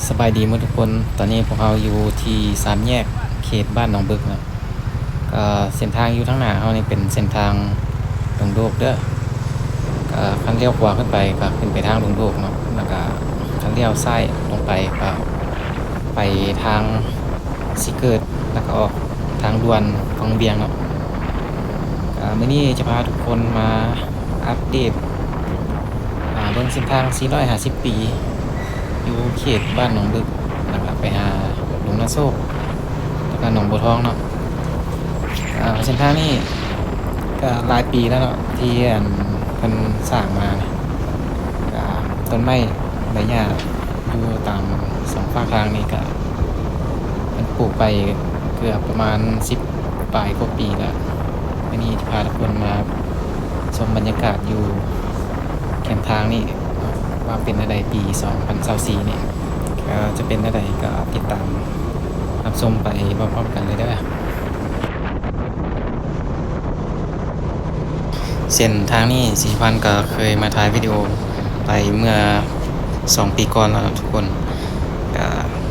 สบายดีหมดทุกคน ตอนนี้พวกเราอยู่ที่สามแยกเขตบ้านหนองบึกนะเส้นทางอยู่ทางหน้าเรานี่เป็นเส้นทางดงโดกเด้อคันเลี้ยวขวาขึ้นไปก็ขึ้นไปทางดงโดกเนาะแล้วก็คันเลี้ยวซ้ายลงไปก็ไปทางสิเกิดแล้วก็ออกทางด่วนของเบียงเนาะมื้อนี้จะพาทุกคนมาอัปเดตเบิ่งเส้นทาง450 ปีอยู่เขตบ้านหนองบึกแล้วก็ไปหาหลวงนาโซกแล้วก็หนองบัวทองเนาะเส้นทางนี้ก็หลายปีแล้วเนาะที่เพิ่นสร้างมาเนี่ยก็ต้นไม้ใบหญ้าอยู่ตามสองฝั่งทางนี่ก็เพิ่นปลูกไปเกือบประมาณ10ปลายกว่าปีแล้ววันนี้จะพาทุกคนมาชมบรรยากาศอยู่แคมทางนี่ว่าเป็นอะไรปี2024นี่ก็จะเป็นอะไรก็ติดตามรับชมไปพร้อมๆกันเลยเด้อเส้นทางนี้สีพันก็เคยมาถ่ายวิดีโอไปเมื่อ2 ปีก่อนแล้วทุกคนก็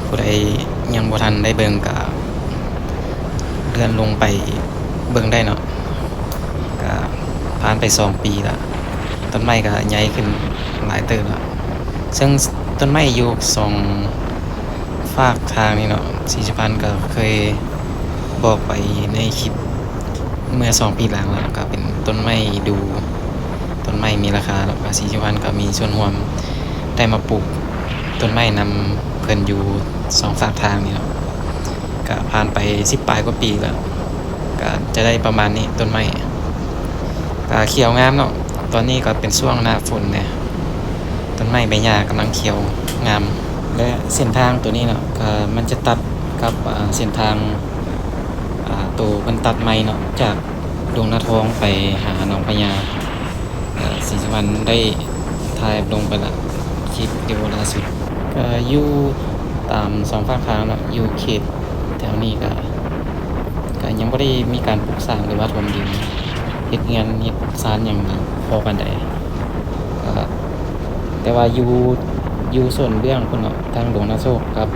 ผู้ใดยังบ่ทันได้เบิ่งก็เลื่อนลงไปเบิ่งได้เนาะก็ผ่านไป2 ปีแล้วต้นไม้ก็ใหญ่ขึ้นหลายเติบแล้วซึ่งต้นไม้อยู่2ฝากทางนี่เนาะสีสุพรรณก็เคยบอกไปในคลิปเมื่อ2 ปีหลังแล้วก็เป็นต้นไม้ดูต้นไม้มีราคาแล้วก็สีสุพรรณก็มีส่วนร่วมได้มาปลูกต้นไม้นำเพิ่นอยู่2ฝากทางนี่เนาะก็ผ่านไป10ปลายกว่าปีแล้วก็จะได้ประมาณนี้ต้นไม้ก็เขียวงามเนาะตอนนี้ก็เป็นช่วงหน้าฝนเนี่ยต้นไม้ใบหญ้ากำลังเขียวงามและเส้นทางตัวนี้เนาะก็มันจะตัดกับเส้นทางตัวมันตัดใหม่เนาะจากดงนาทองไปหาหนองพญาศรีสุวรรณได้ถ่ายลงไปละคลิปวิดีโอล่าสุดก็อยู่ตาม2ฝากทางเนาะอยู่เขตแถวนี้ก็ยังบ่ได้มีการปลูกสร้างหรือว่าถมดินเฮ็ดงานเฮ็ดศาลหยังพอปานใดก็แต่ว่าอยู่ส่วนเรื่องพุ่นเนาะทางหลวงนาโชคกับ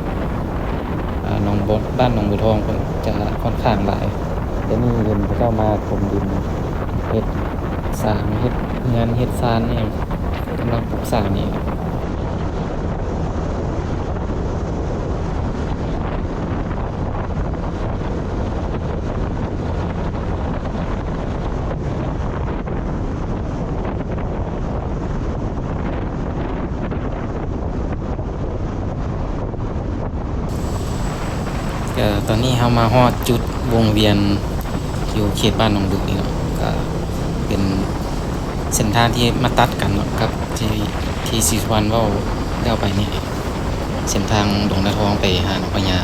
หนองบดบ้านหนองบัวทองพุ่นจะค่อนข้างหลายแต่นี่เห็นเขาเจ้ามาถมดินเฮ็ดสร้างเฮ็ดงานเฮ็ดศาลเนี่ยกำลังปลูกสร้างนี่ตอนนี้เรามาฮอดจุดวงเวียนอยู่เขตบ้านหนองบึกนี่เนาะก็เป็นเส้นทางที่มาตัดกันเนาะครับที่ศรีสุวรรณเว้าแล้วไปนี่เส้นทางดงนาทองไปหาหนองพญา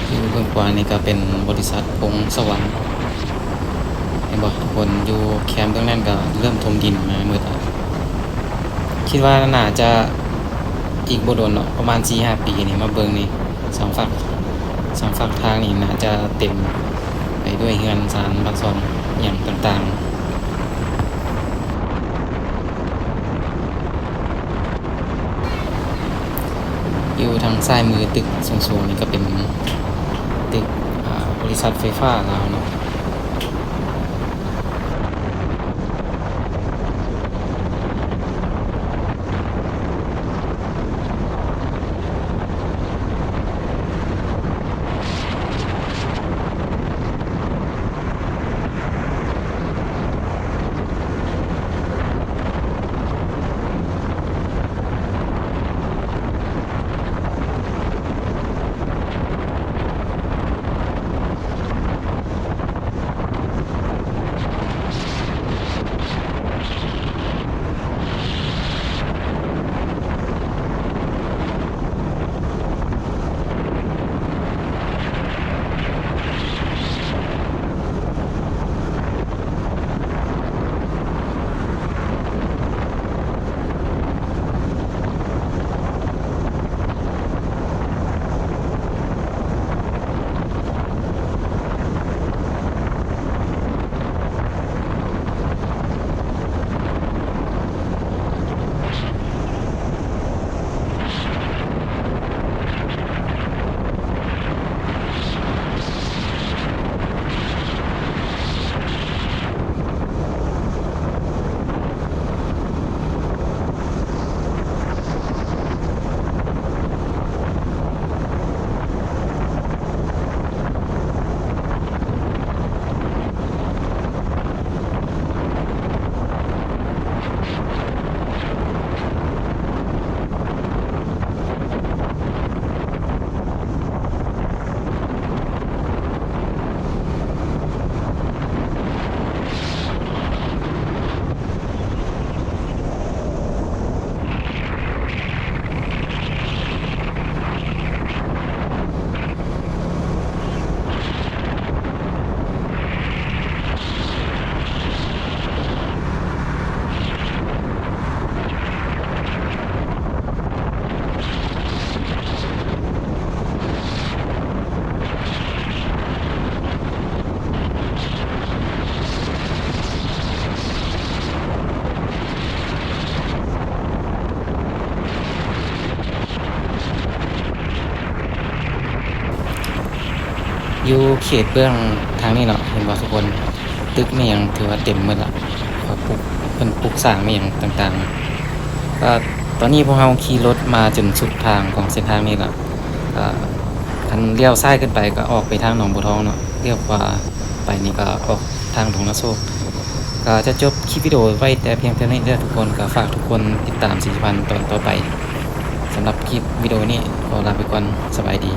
อยู่เบื้องขวานี่ก็เป็นบริษัทพงสวรรค์เห็นบ่ทุกคนอยู่แคมป์ตรงนั้นก็เริ่มถมดินมามืดแล้วคิดว่าน่าจะอีกบ่โดนเนาะประมาณ 4-5 ปีนี่มาเบิ่งนี่สองฝั่งทางนี่น่าจะเต็มไปด้วยเฮือนศาลบ้านซ่องหยังต่างๆอยู่ทางซ้ายมือตึกสูงๆนี่ก็เป็นตึกบริษัทไฟฟ้าลาวเนาะ ตเบื้องทางนี้เนาะเห็นบ่ทุกคนตึกนี่ยังถือว่าเต็มหมดละเขาปลูกเพิ่นปลูกสร้างมีหยังต่างๆก็ตอนนี้พวกเราขี่รถมาจนสุดทางของเส้นทางนี้แล้วก็คันเลี้ยวซ้ายขึ้นไปก็ออกไปทางหนองบัวทองเนาะเลี้ยวขวาไปนี่ก็ออกทางดงนาโศกก็จะจบคลิปวิดีโอไว้แต่เพียงเท่านี้เด้อทุกคนก็ฝากทุกคนติดตาม40,000ตอนต่อไปสำหรับคลิปวิดีโอนี้ขอลาไปก่อนสบายดี